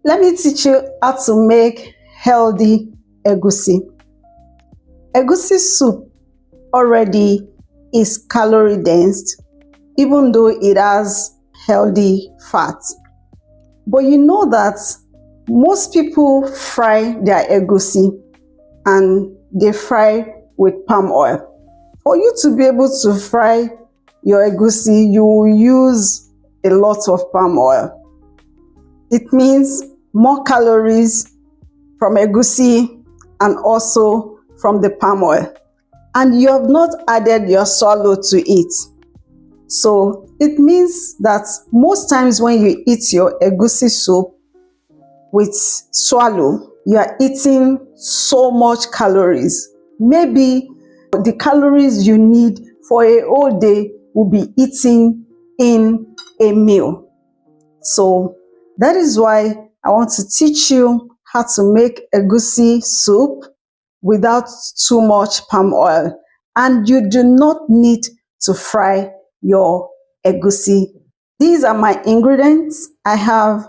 Let me teach you how to make healthy egusi. Egusi soup already is calorie dense, even though it has healthy fats. But you know that most people fry their egusi and they fry with palm oil. For you to be able to fry your egusi, you will use a lot of palm oil. It means more calories from egusi and also from the palm oil. And you have not added your swallow to it. So it means that most times when you eat your egusi soup with swallow, you are eating so much calories. Maybe the calories you need for a whole day will be eaten in a meal. So that is why I want to teach you how to make egusi soup without too much palm oil. And you do not need to fry your egusi. These are my ingredients. I have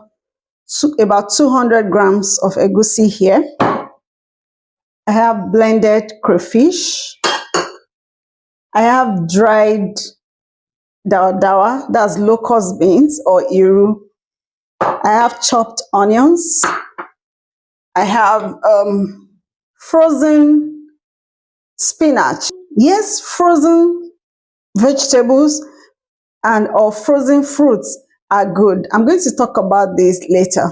about 200 grams of egusi here. I have blended crayfish. I have dried dawa, that's locust beans or iru. I have chopped onions. I have frozen spinach. Yes, frozen vegetables and or frozen fruits are good. I'm going to talk about this later.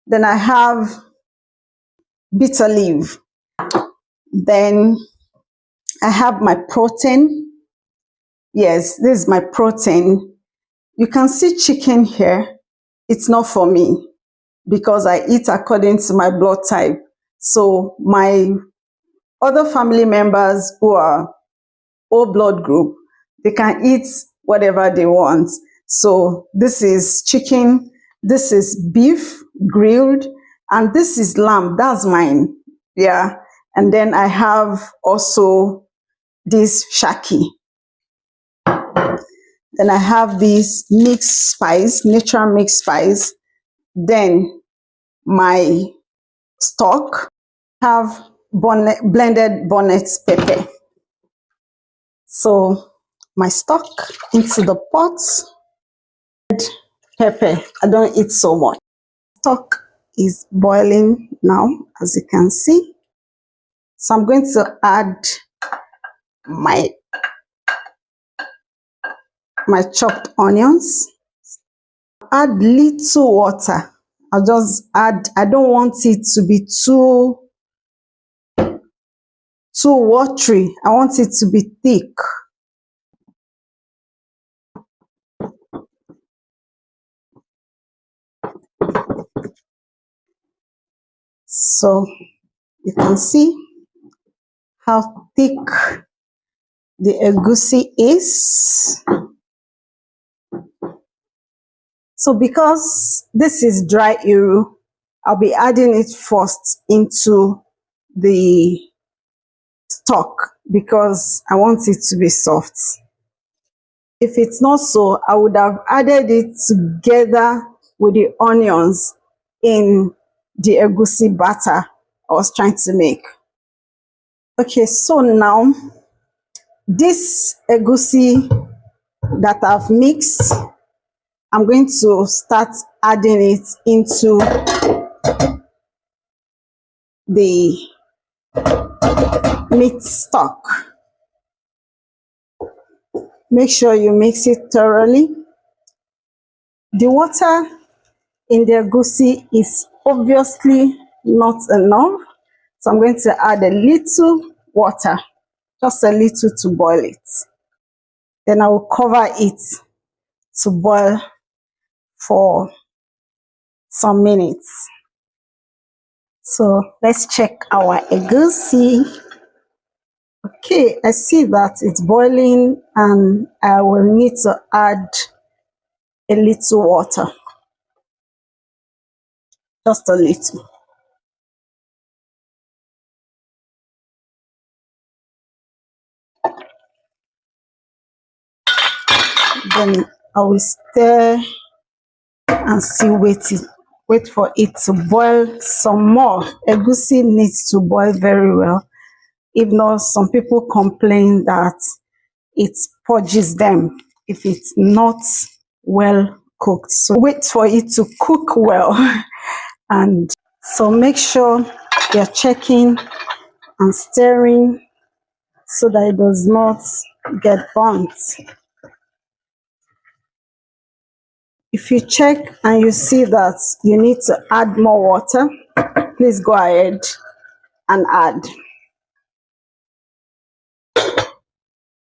Then I have bitter leaf. Then I have my protein. Yes, this is my protein. You can see chicken here. It's not for me because I eat according to my blood type. So my other family members who are O blood group, they can eat whatever they want. So this is chicken, this is beef grilled, and this is lamb. That's mine. Yeah. And then I have also this shaki. Then I have this mixed spice, natural mixed spice. Then my stock, have blended bonnet pepper. So my stock into the pot. Pepper, I don't eat so much. Stock is boiling now, as you can see. So I'm going to add my chopped onions. Add little water. I'll just add, I don't want it to be too watery. I want it to be thick. So you can see how thick the egusi is. So because this is dry iru, I'll be adding it first into the stock because I want it to be soft. If it's not so, I would have added it together with the onions in the egusi batter I was trying to make. Okay, so now this egusi that I've mixed, I'm going to start adding it into the meat stock. Make sure you mix it thoroughly. The water in the egusi is obviously not enough, so I'm going to add a little water, just a little to boil it. Then I will cover it to boil for some minutes. So let's check our egusi. Okay, I see that it's boiling and I will need to add a little water. Just a little. Then I will stir and still wait for it to boil some more. Egusi needs to boil very well. If not, some people complain that it purges them if it's not well cooked. So wait for it to cook well. And so make sure you're checking and stirring so that it does not get burnt. If you check and you see that you need to add more water, please go ahead and add.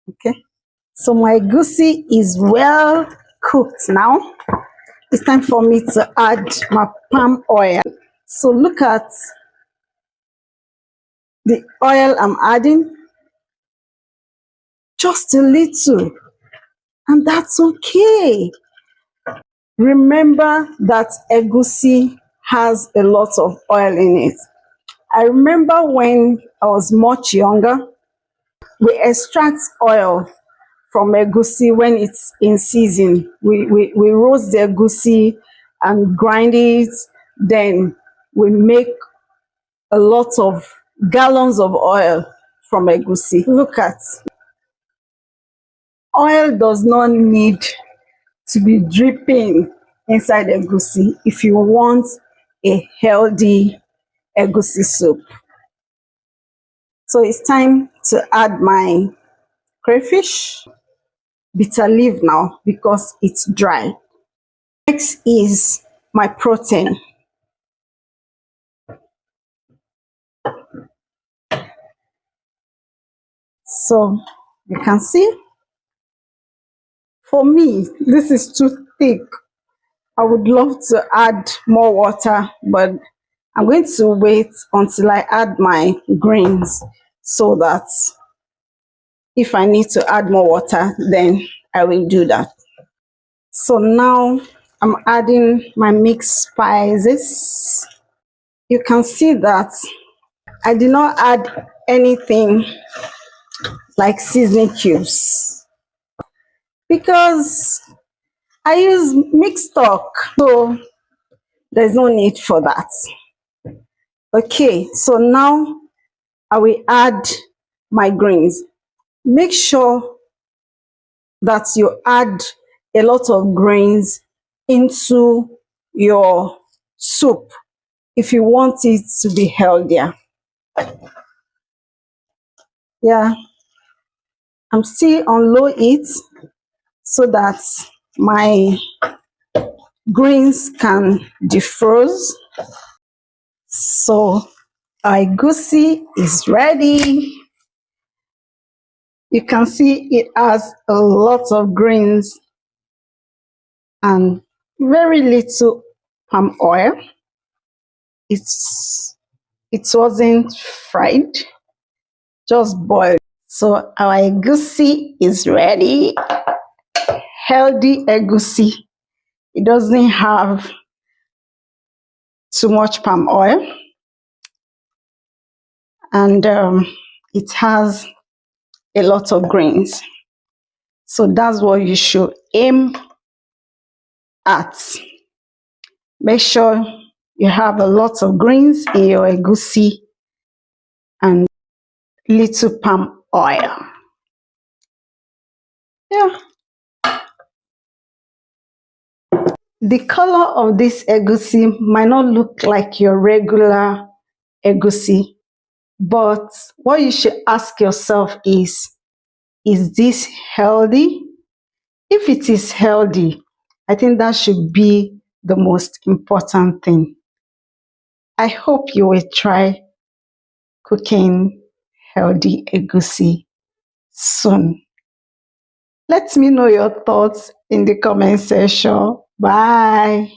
Okay, so my egusi is well cooked now. It's time for me to add my palm oil. So look at the oil I'm adding, just a little, and that's okay. Remember that egusi has a lot of oil in it. I remember when I was much younger, we extract oil from egusi when it's in season. We roast the egusi and grind it. Then we make a lot of gallons of oil from egusi. Look at, oil does not need to be dripping inside egusi if you want a healthy egusi soup. So it's time to add my crayfish, bitter leaf now because it's dry. Next is my protein. So you can see, for me, this is too thick. I would love to add more water, but I'm going to wait until I add my greens so that if I need to add more water, then I will do that. So now I'm adding my mixed spices. You can see that I did not add anything like seasoning cubes because I use mixed stock, so there's no need for that. Okay, so now I will add my greens. Make sure that you add a lot of grains into your soup if you want it to be healthier. Yeah, I'm still on low heat so that my greens can defrost. So our egusi is ready. You can see it has a lot of greens and very little palm oil. It wasn't fried, just boiled. So our egusi is ready. Healthy egusi. It doesn't have too much palm oil, and it has a lot of greens. So that's what you should aim at. Make sure you have a lot of greens in your egusi and little palm oil. Yeah. The color of this egusi might not look like your regular egusi, but what you should ask yourself is this healthy? If it is healthy, I think that should be the most important thing. I hope you will try cooking healthy egusi soon. Let me know your thoughts in the comment section. Bye.